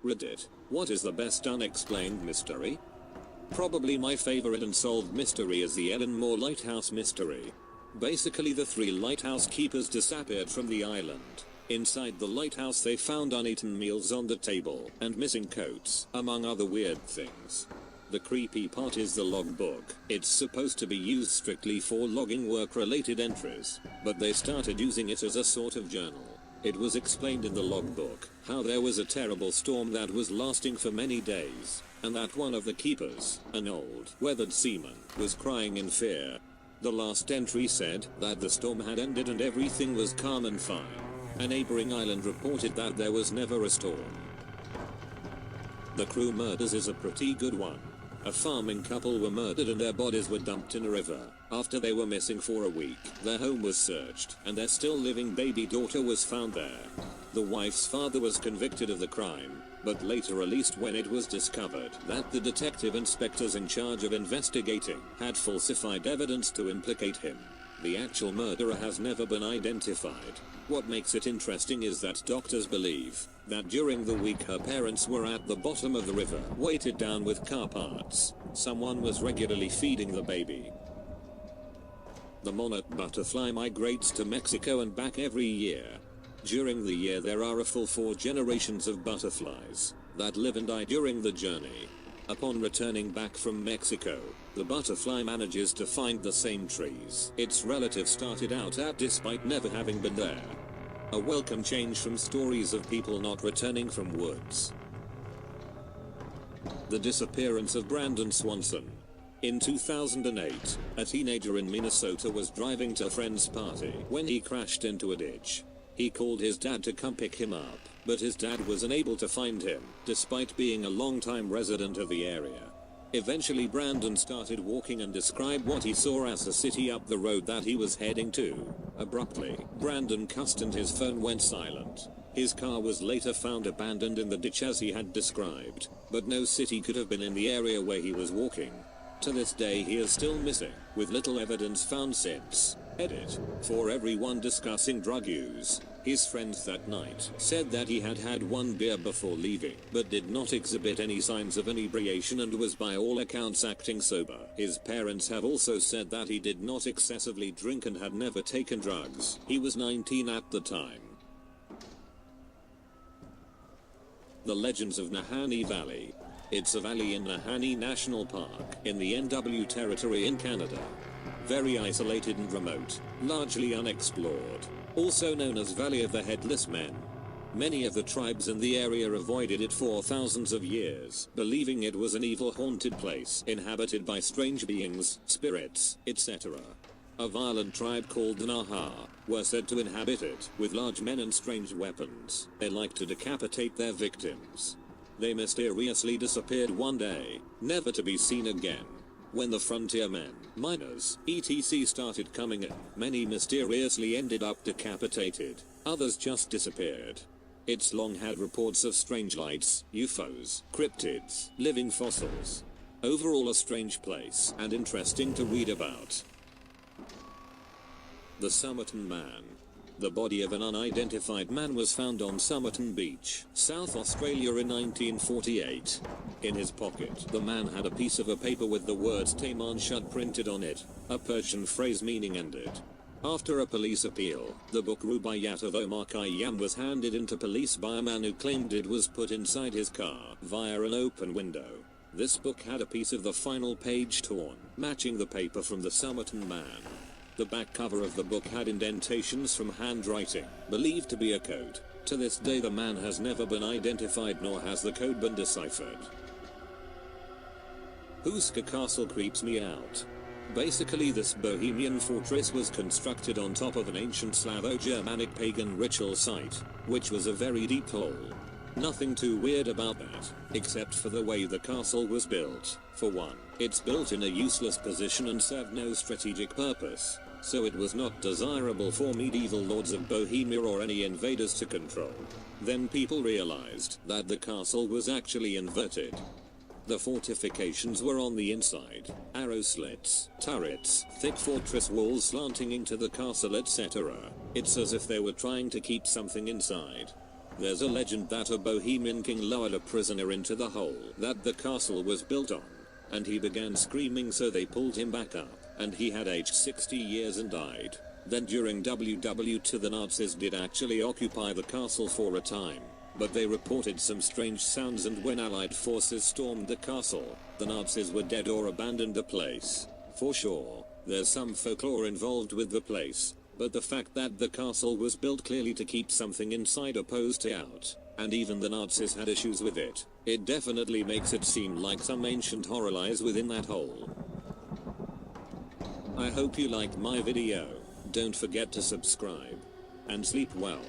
Reddit, what is the best unexplained mystery? Probably my favorite unsolved mystery is the Ellen Moore Lighthouse mystery. Basically, the 3 lighthouse keepers disappeared from the island. Inside the lighthouse they found uneaten meals on the table and missing coats, among other weird things. The creepy part is the logbook. It's supposed to be used strictly for logging work-related entries, but they started using it as a sort of journal. It was explained in the logbook how there was a terrible storm that was lasting for many days, and that one of the keepers, an old, weathered seaman, was crying in fear. The last entry said that the storm had ended and everything was calm and fine. A neighboring island reported that there was never a storm. The crew murders is a pretty good one. A farming couple were murdered and their bodies were dumped in a river. After they were missing for a week, their home was searched and their still living baby daughter was found there. The wife's father was convicted of the crime, but later released when it was discovered that the detective inspectors in charge of investigating had falsified evidence to implicate him. The actual murderer has never been identified. What makes it interesting is that doctors believe that during the week her parents were at the bottom of the river, weighted down with car parts. Someone was regularly feeding the baby. The monarch butterfly migrates to Mexico and back every year. During the year there are a full 4 generations of butterflies that live and die during the journey. Upon returning back from Mexico, the butterfly manages to find the same trees its relatives started out at despite never having been there. A welcome change from stories of people not returning from woods. The disappearance of Brandon Swanson. In 2008, a teenager in Minnesota was driving to a friend's party when he crashed into a ditch. He called his dad to come pick him up, but his dad was unable to find him, despite being a longtime resident of the area. Eventually Brandon started walking and described what he saw as the city up the road that he was heading to. Abruptly, Brandon cussed and his phone went silent. His car was later found abandoned in the ditch as he had described, but no city could have been in the area where he was walking. To this day he is still missing, with little evidence found since. Edit. For everyone discussing drug use, his friends that night said that he had had 1 beer before leaving, but did not exhibit any signs of inebriation and was by all accounts acting sober. His parents have also said that he did not excessively drink and had never taken drugs. He was 19 at the time. The Legends of Nahanni Valley. It's a valley in Nahanni National Park, in the NW Territory in Canada. Very isolated and remote, largely unexplored, also known as Valley of the Headless Men. Many of the tribes in the area avoided it for thousands of years, believing it was an evil haunted place inhabited by strange beings, spirits, etc. A violent tribe called the Naha were said to inhabit it, with large men and strange weapons. They liked to decapitate their victims. They mysteriously disappeared one day, never to be seen again. When the frontier men, miners, etc. started coming in, many mysteriously ended up decapitated. Others just disappeared. It's long had reports of strange lights, UFOs, cryptids, living fossils. Overall a strange place and interesting to read about. The Somerton Man. The body of an unidentified man was found on Somerton Beach, South Australia in 1948. In his pocket, the man had a piece of a paper with the words Taman Shud printed on it, a Persian phrase meaning ended. After a police appeal, the book Rubaiyat of Omar Khayyam was handed into police by a man who claimed it was put inside his car via an open window. This book had a piece of the final page torn, matching the paper from the Somerton Man. The back cover of the book had indentations from handwriting, believed to be a code. To this day the man has never been identified nor has the code been deciphered. Huska Castle creeps me out. Basically this Bohemian fortress was constructed on top of an ancient Slavo-Germanic pagan ritual site, which was a very deep hole. Nothing too weird about that, except for the way the castle was built. For one, it's built in a useless position and served no strategic purpose, so it was not desirable for medieval lords of Bohemia or any invaders to control. Then people realized that the castle was actually inverted. The fortifications were on the inside, arrow slits, turrets, thick fortress walls slanting into the castle, etc. It's as if they were trying to keep something inside. There's a legend that a Bohemian king lowered a prisoner into the hole that the castle was built on, and he began screaming, so they pulled him back up, and he had aged 60 years and died. Then during WW2 the Nazis did actually occupy the castle for a time, but they reported some strange sounds, and when Allied forces stormed the castle, the Nazis were dead or abandoned the place. For sure, there's some folklore involved with the place, but the fact that the castle was built clearly to keep something inside opposed to out, and even the Nazis had issues with it, it definitely makes it seem like some ancient horror lies within that hole. I hope you liked my video. Don't forget to subscribe. And sleep well.